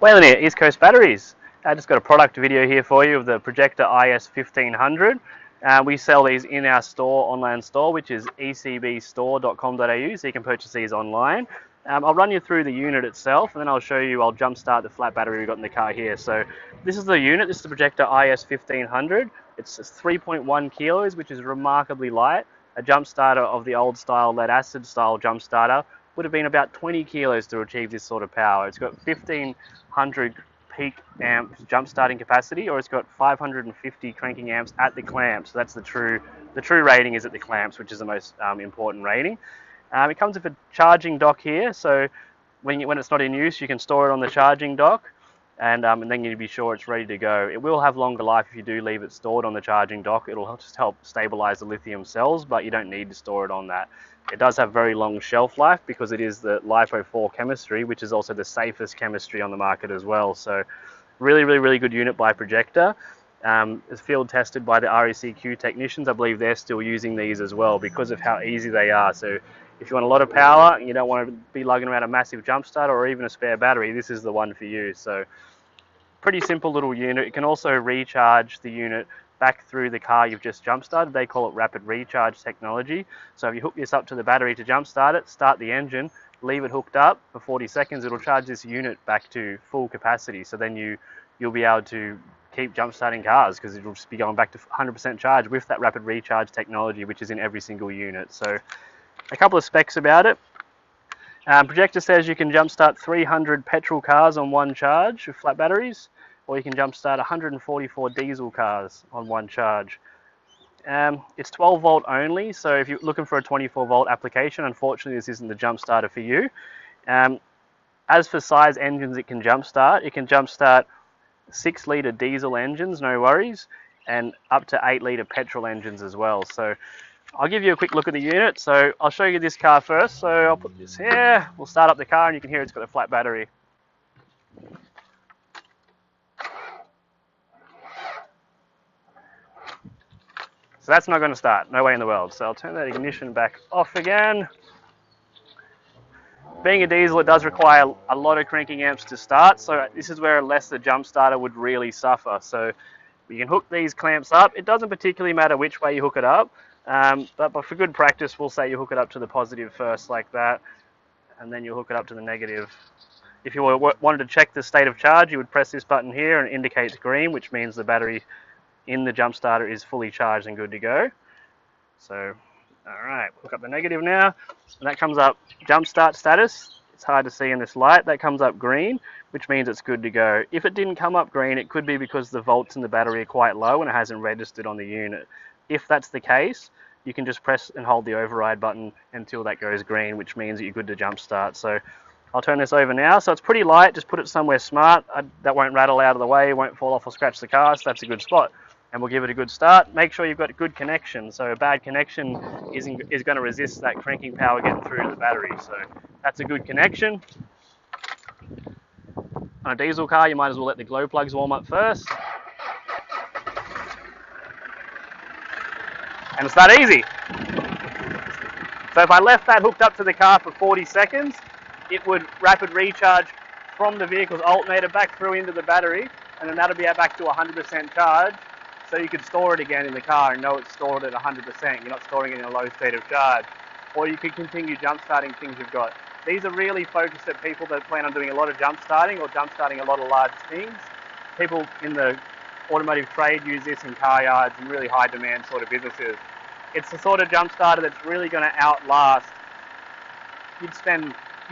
Waylon here, East Coast Batteries. I just got a product video here for you of the Projecta IS1500. We sell these in our store, online store, which is ecbstore.com.au, so you can purchase these online. I'll run you through the unit itself, and then I'll show you, I'll jump start the flat battery we've got in the car here. So this is the unit, this is the Projecta IS1500. It's 3.1 kilos, which is remarkably light. A jump starter of the old style lead acid style jump starter would have been about 20 kilos to achieve this sort of power. It's got 1500 peak amp jump starting capacity, or it's got 550 cranking amps at the clamps. So that's the true rating is at the clamps, which is the most important rating. It comes with a charging dock here, so when it's not in use, you can store it on the charging dock, and then you'll be sure it's ready to go. It will have longer life if you do leave it stored on the charging dock. It'll just help stabilize the lithium cells, but you don't need to store it on that. It does have very long shelf life because it is the LiFePO4 chemistry, which is also the safest chemistry on the market as well. So really good unit by Projecta. It's field tested by the RECQ technicians. I believe they're still using these as well because of how easy they are. So if you want a lot of power and you don't want to be lugging around a massive jump starter or even a spare battery, this is the one for you. So pretty simple little unit. It can also recharge the unit back through the car you've just jump started. They call it rapid recharge technology. So if you hook this up to the battery to jump start it, start the engine, leave it hooked up for 40 seconds, it'll charge this unit back to full capacity. So then you'll be able to keep jump starting cars because it'll just be going back to 100% charge with that rapid recharge technology, which is in every single unit. So a couple of specs about it. Projecta says you can jump start 300 petrol cars on one charge with flat batteries, or you can jump start 144 diesel cars on one charge. It's 12 volt only, so if you're looking for a 24 volt application, unfortunately this isn't the jump starter for you. As for size engines it can jump start 6 litre diesel engines, no worries, and up to 8 litre petrol engines as well. So I'll give you a quick look at the unit. So I'll show you this car first. So I'll put this here, we'll start up the car and you can hear it's got a flat battery. So that's not going to start, no way in the world. So I'll turn that ignition back off again. Being a diesel, it does require a lot of cranking amps to start, so this is where a lesser jump starter would really suffer. So you can hook these clamps up. It doesn't particularly matter which way you hook it up, but for good practice, we'll say you hook it up to the positive first like that, and then you hook it up to the negative. If you wanted to check the state of charge, you would press this button here and it indicates green, which means the battery in the jump starter is fully charged and good to go. So, alright, hook up the negative now, and that comes up jump start status. It's hard to see in this light. That comes up green, which means it's good to go. If it didn't come up green, it could be because the volts in the battery are quite low and it hasn't registered on the unit. If that's the case, you can just press and hold the override button until that goes green, which means that you're good to jump start. So I'll turn this over now. So it's pretty light, just put it somewhere smart. That won't rattle out of the way, won't fall off or scratch the car, so that's a good spot. And we'll give it a good start. Make sure you've got a good connection. So a bad connection is going to resist that cranking power getting through to the battery. So that's a good connection. On a diesel car, you might as well let the glow plugs warm up first. And it's that easy. So if I left that hooked up to the car for 40 seconds, it would rapid recharge from the vehicle's alternator back through into the battery, and then that'll be back to 100% charge. So you could store it again in the car and know it's stored at 100%. You're not storing it in a low state of charge. Or you could continue jump starting things you've got. These are really focused at people that plan on doing a lot of jump starting or jump starting a lot of large things. People in the automotive trade use this in car yards and really high demand sort of businesses. It's the sort of jump starter that's really going to outlast. You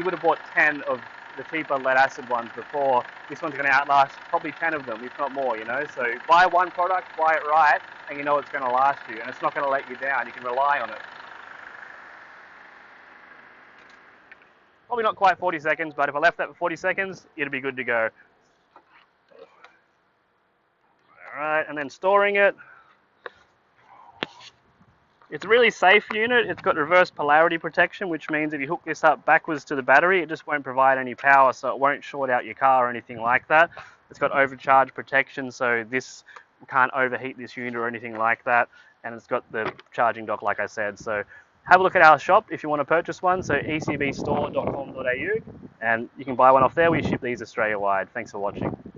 would have bought 10 of the cheaper lead acid ones before. This one's going to outlast probably 10 of them, if not more, you know. So buy one product, buy it right, and you know it's going to last you, and it's not going to let you down. You can rely on it. Probably not quite 40 seconds, but if I left that for 40 seconds, it'd be good to go. Alright, and then storing it. It's a really safe unit. It's got reverse polarity protection, which means if you hook this up backwards to the battery, it just won't provide any power, so it won't short out your car or anything like that. It's got overcharge protection, so this can't overheat this unit or anything like that. And it's got the charging dock, like I said. So have a look at our shop if you want to purchase one. So ecbstore.com.au, and you can buy one off there. We ship these Australia wide. Thanks for watching.